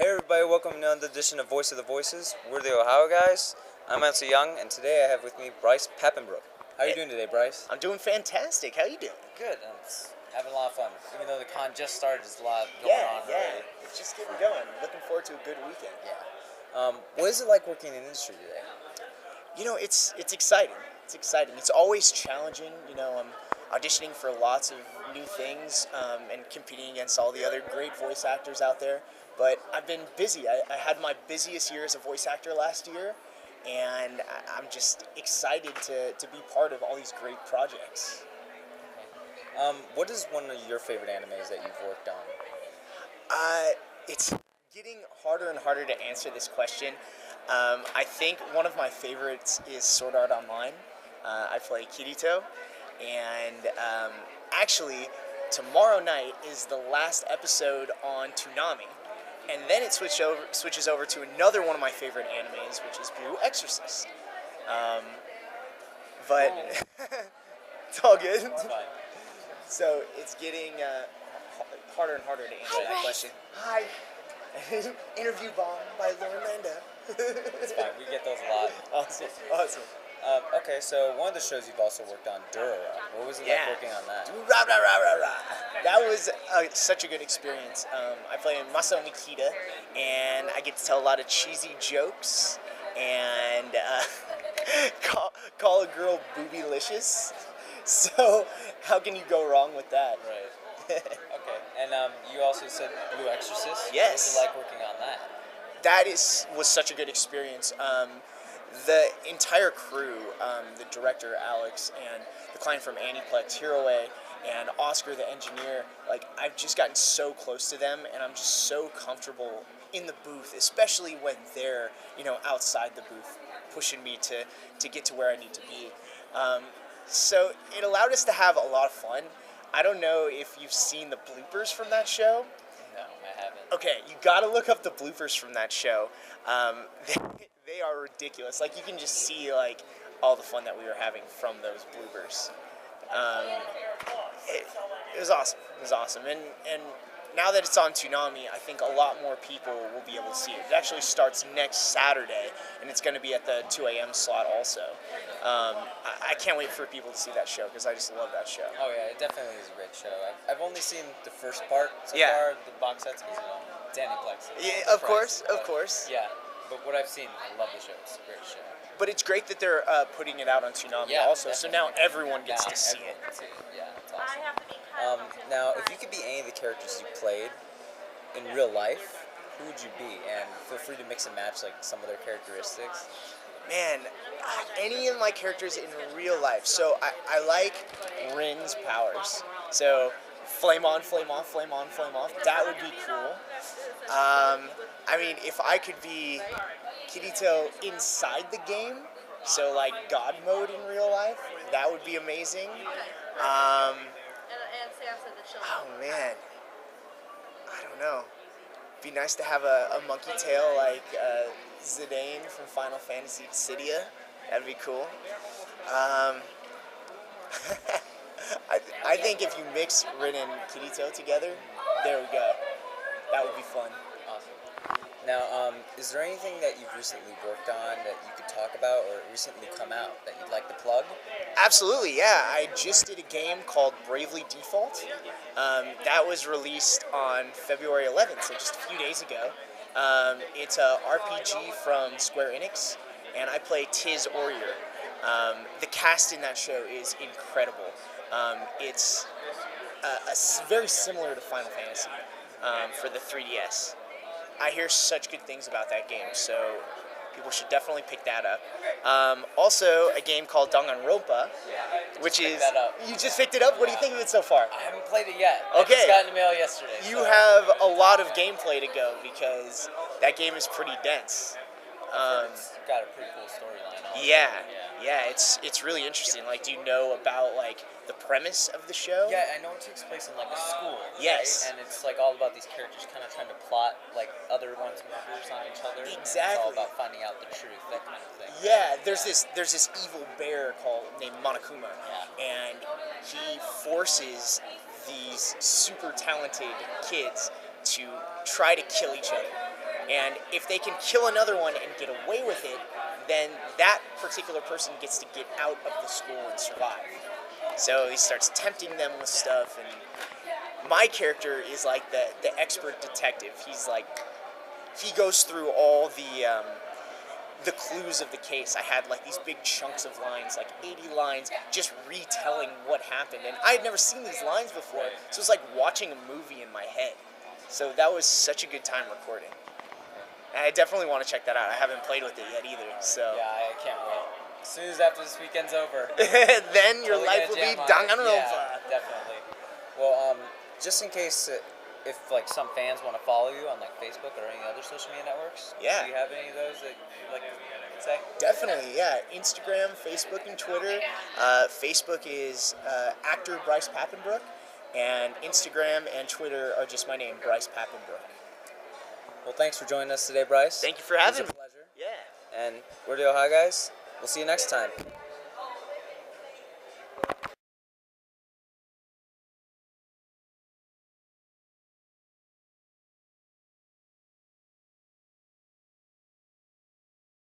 Hey everybody, welcome to another edition of Voice of the Voices. We're the Ohio guys. I'm Ansel Young, and today I have with me Bryce Papenbrook. How are you doing today, Bryce? I'm doing fantastic. How you doing? Good. I'm having a lot of fun. Even though the con just started, there's a lot going on already. It's just getting going. Looking forward to a good weekend. Yeah. What is it like working in the industry today? You know, it's exciting. It's exciting. It's always challenging. You know, I'm auditioning for lots of new things and competing against all the other great voice actors out there. But I've been busy. I had my busiest year as a voice actor last year, and I'm just excited to be part of all these great projects. What is one of your favorite animes that you've worked on? It's getting harder and harder to answer this question. I think one of my favorites is Sword Art Online. I play Kirito, and actually, tomorrow night is the last episode on Toonami. And then it switches over to another one of my favorite animes, which is Blue Exorcist. But it's all good. It's fine. So it's getting harder and harder to answer that question. Hi. Interview bomb by Lauren Landa. It's fine. We get those a lot. Awesome. Okay, so one of the shows you've also worked on, Durara. What was it like working on that? Rah, rah, rah, rah, rah. That was such a good experience. I play Masao Nikita, and I get to tell a lot of cheesy jokes and call a girl boobylicious. So how can you go wrong with that? Right. Okay. And you also said Blue Exorcist. Yes. What was it like working on that? That was such a good experience. The entire crew, the director Alex and the client from Aniplex, Hiroe, and Oscar the engineer, like I've just gotten so close to them, and I'm just so comfortable in the booth, especially when they're outside the booth, pushing me to get to where I need to be. So it allowed us to have a lot of fun. I don't know if you've seen the bloopers from that show. No, I haven't. Okay, you gotta look up the bloopers from that show. They are ridiculous. Like, you can just see like all the fun that we were having from those bloopers. It was awesome. It was awesome. And now that it's on Toonami, I think a lot more people will be able to see it. It actually starts next Saturday, and it's going to be at the 2 a.m. slot also. I can't wait for people to see that show because I just love that show. Oh yeah, it definitely is a great show. I've only seen the first part so Yeah. far, the box sets, because it's Aniplex. Yeah, of course. Yeah, but what I've seen, I love the show. It's a great show. But it's great that they're putting it out on Toonami also, so now everyone gets to see it. Can see it. Yeah, it's awesome. Now, if you could be any of the characters you played in real life, who would you be? And feel free to mix and match like some of their characteristics. Man, any of my characters in real life. So I like Rin's powers. So flame on, flame off, flame on, flame off. That would be cool. I mean, if I could be Kirito inside the game, so like God mode in real life, that would be amazing. Oh man, I don't know. Be nice to have a monkey tail like Zidane from Final Fantasy Dissidia. That'd be cool. I think if you mix Rin and Kirito together, there we go. That would be fun. Awesome. Now, is there anything that you've recently worked on that you could talk about or recently come out that you'd like to plug? Absolutely, yeah. I just did a game called Bravely Default. That was released on February 11th, so just a few days ago. It's a RPG from Square Enix, and I play Tiz Warrior. The cast in that show is incredible. It's very similar to Final Fantasy for the 3DS. I hear such good things about that game, so people should definitely pick that up. Also, a game called Danganronpa, which is... that up. You just picked it up? What do you think of it so far? I haven't played it yet. Okay. I just got an email yesterday. You have a lot of gameplay to go because that game is pretty dense. It's got a pretty cool storyline. Yeah, it's really interesting. Like, do you know about like the premise of the show? Yeah, I know it takes place in like a school. Yes. Right? And it's like all about these characters kind of trying to plot like other ones' murders on each other. Exactly. And it's all about finding out the truth, that kind of thing. Yeah, there's this evil bear named Monokuma, and he forces these super talented kids to try to kill each other. And if they can kill another one and get away with it, then that particular person gets to get out of the school and survive. So he starts tempting them with stuff, and my character is like the expert detective. He's like, he goes through all the clues of the case. I had like these big chunks of lines, like 80 lines, just retelling what happened. And I had never seen these lines before, so it was like watching a movie in my head. So that was such a good time recording. And I definitely want to check that out. I haven't played with it yet either, so. Yeah, I can't wait. As soon as after this weekend's over. Then your life will be Danganronpa. Yeah, definitely. Well, just in case, if like some fans want to follow you on like Facebook or any other social media networks, yeah. Do you have any of those that you'd like to say? Definitely, yeah. Instagram, Facebook, and Twitter. Facebook is actor Bryce Papenbrook, and Instagram and Twitter are just my name, Bryce Papenbrook. Well, thanks for joining us today, Bryce. Thank you for having me. It was a pleasure. Yeah. And we're the Ohio guys. We'll see you next time.